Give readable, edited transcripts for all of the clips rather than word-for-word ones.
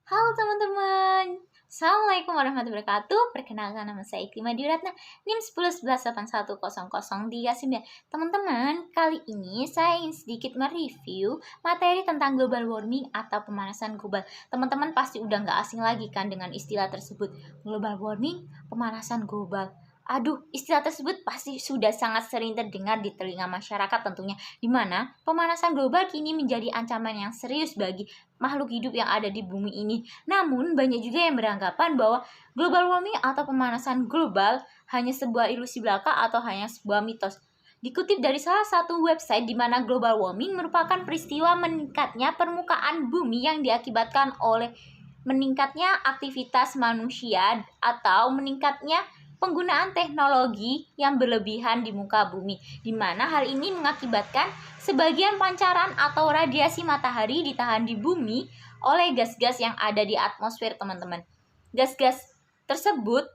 Halo teman-teman, Assalamualaikum warahmatullahi wabarakatuh. Perkenalkan, nama saya Iklimah Diratna, NIM 1011810039. Teman-teman, kali ini saya ingin sedikit mereview materi tentang global warming atau pemanasan global. Teman-teman pasti udah nggak asing lagi kan dengan istilah tersebut, global warming, pemanasan global. Aduh, istilah tersebut pasti sudah sangat sering terdengar di telinga masyarakat tentunya, di mana pemanasan global kini menjadi ancaman yang serius bagi makhluk hidup yang ada di bumi ini. Namun, banyak juga yang beranggapan bahwa global warming atau pemanasan global hanya sebuah ilusi belaka atau hanya sebuah mitos. Dikutip dari salah satu website di mana global warming merupakan peristiwa meningkatnya permukaan bumi yang diakibatkan oleh meningkatnya aktivitas manusia atau meningkatnya penggunaan teknologi yang berlebihan di muka bumi, di mana hal ini mengakibatkan sebagian pancaran atau radiasi matahari ditahan di bumi oleh gas-gas yang ada di atmosfer, teman-teman. Gas-gas tersebut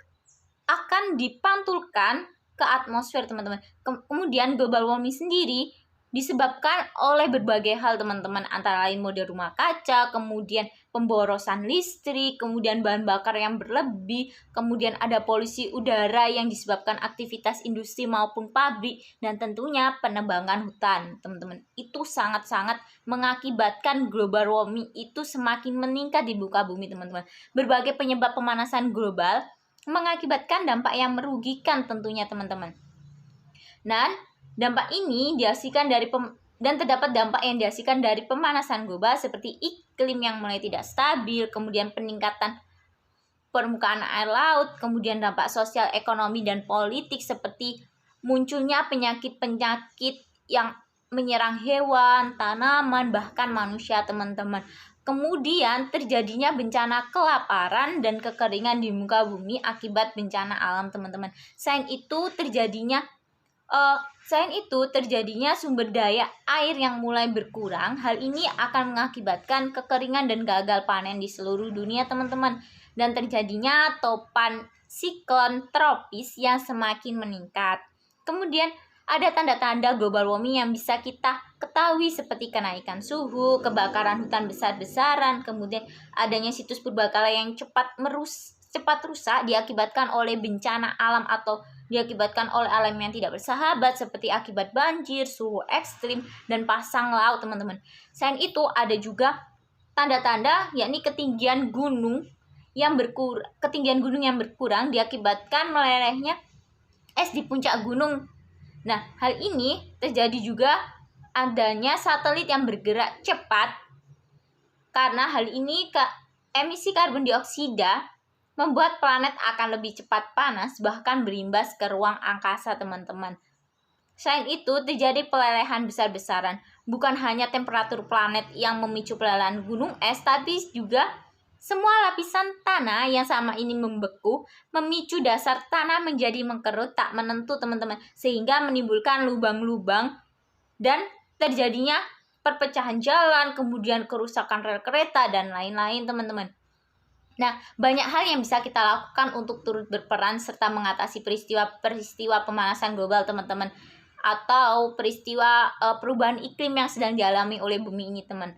akan dipantulkan ke atmosfer, teman-teman. Kemudian global warming sendiri disebabkan oleh berbagai hal, teman-teman, antara lain mode rumah kaca, kemudian pemborosan listrik, kemudian bahan bakar yang berlebih, kemudian ada polusi udara yang disebabkan aktivitas industri maupun pabrik, dan tentunya penebangan hutan, teman-teman. Itu sangat-sangat mengakibatkan global warming itu semakin meningkat di muka bumi, teman-teman. Berbagai penyebab pemanasan global mengakibatkan dampak yang merugikan tentunya, teman-teman. Dan dampak ini dihasilkan dan terdapat dampak yang dihasilkan dari pemanasan global seperti iklim yang mulai tidak stabil, kemudian peningkatan permukaan air laut, kemudian dampak sosial, ekonomi, dan politik seperti munculnya penyakit-penyakit yang menyerang hewan, tanaman, bahkan manusia, teman-teman. Kemudian terjadinya bencana kelaparan dan kekeringan di muka bumi akibat bencana alam, teman-teman. Selain itu terjadinya sumber daya air yang mulai berkurang. Hal ini akan mengakibatkan kekeringan dan gagal panen di seluruh dunia, teman-teman. Dan terjadinya topan siklon tropis yang semakin meningkat. Kemudian ada tanda-tanda global warming yang bisa kita ketahui seperti kenaikan suhu, kebakaran hutan besar-besaran, kemudian adanya situs purbakala yang cepat rusak diakibatkan oleh bencana alam atau diakibatkan oleh alam yang tidak bersahabat seperti akibat banjir, suhu ekstrim, dan pasang laut, teman-teman. Selain itu ada juga tanda-tanda yakni ketinggian gunung yang berkurang diakibatkan melelehnya es di puncak gunung. Nah, hal ini terjadi juga adanya satelit yang bergerak cepat karena hal ini emisi karbon dioksida membuat planet akan lebih cepat panas, bahkan berimbas ke ruang angkasa, teman-teman. Selain itu, terjadi pelelehan besar-besaran. Bukan hanya temperatur planet yang memicu pelelehan gunung es, tapi juga semua lapisan tanah yang sama ini membeku, memicu dasar tanah menjadi mengkerut tak menentu, teman-teman, sehingga menimbulkan lubang-lubang dan terjadinya perpecahan jalan, kemudian kerusakan rel kereta, dan lain-lain, teman-teman. Nah, banyak hal yang bisa kita lakukan untuk turut berperan serta mengatasi peristiwa pemanasan global, teman-teman, atau peristiwa perubahan iklim yang sedang dialami oleh bumi ini, teman.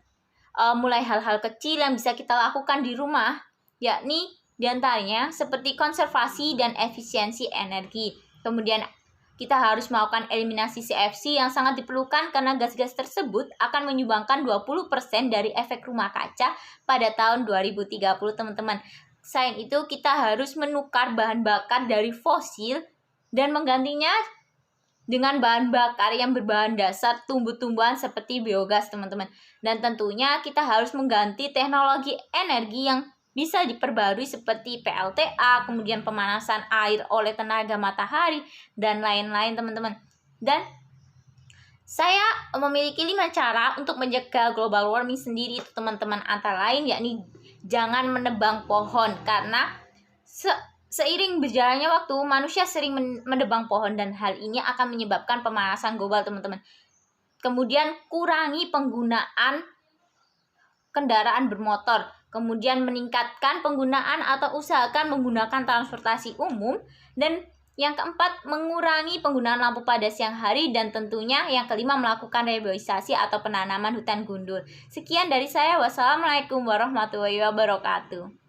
Mulai hal-hal kecil yang bisa kita lakukan di rumah, yakni diantaranya seperti konservasi dan efisiensi energi. Kemudian kita harus melakukan eliminasi CFC yang sangat diperlukan karena gas-gas tersebut akan menyumbangkan 20% dari efek rumah kaca pada tahun 2030, teman-teman. Selain itu, kita harus menukar bahan bakar dari fosil dan menggantinya dengan bahan bakar yang berbahan dasar tumbuh-tumbuhan seperti biogas, teman-teman. Dan tentunya kita harus mengganti teknologi energi yang bisa diperbarui seperti PLTA, kemudian pemanasan air oleh tenaga matahari, dan lain-lain, teman-teman. Dan saya memiliki 5 cara untuk menjaga global warming sendiri, teman-teman. Antara lain yakni jangan menebang pohon, karena seiring berjalannya waktu, manusia sering menebang pohon dan hal ini akan menyebabkan pemanasan global, teman-teman. Kemudian kurangi penggunaan kendaraan bermotor. Kemudian meningkatkan penggunaan atau usahakan menggunakan transportasi umum dan Yang keempat, mengurangi penggunaan lampu pada siang hari. Dan tentunya yang kelima, melakukan reboisasi atau penanaman hutan gundul. Sekian dari saya. Wassalamualaikum warahmatullahi wabarakatuh.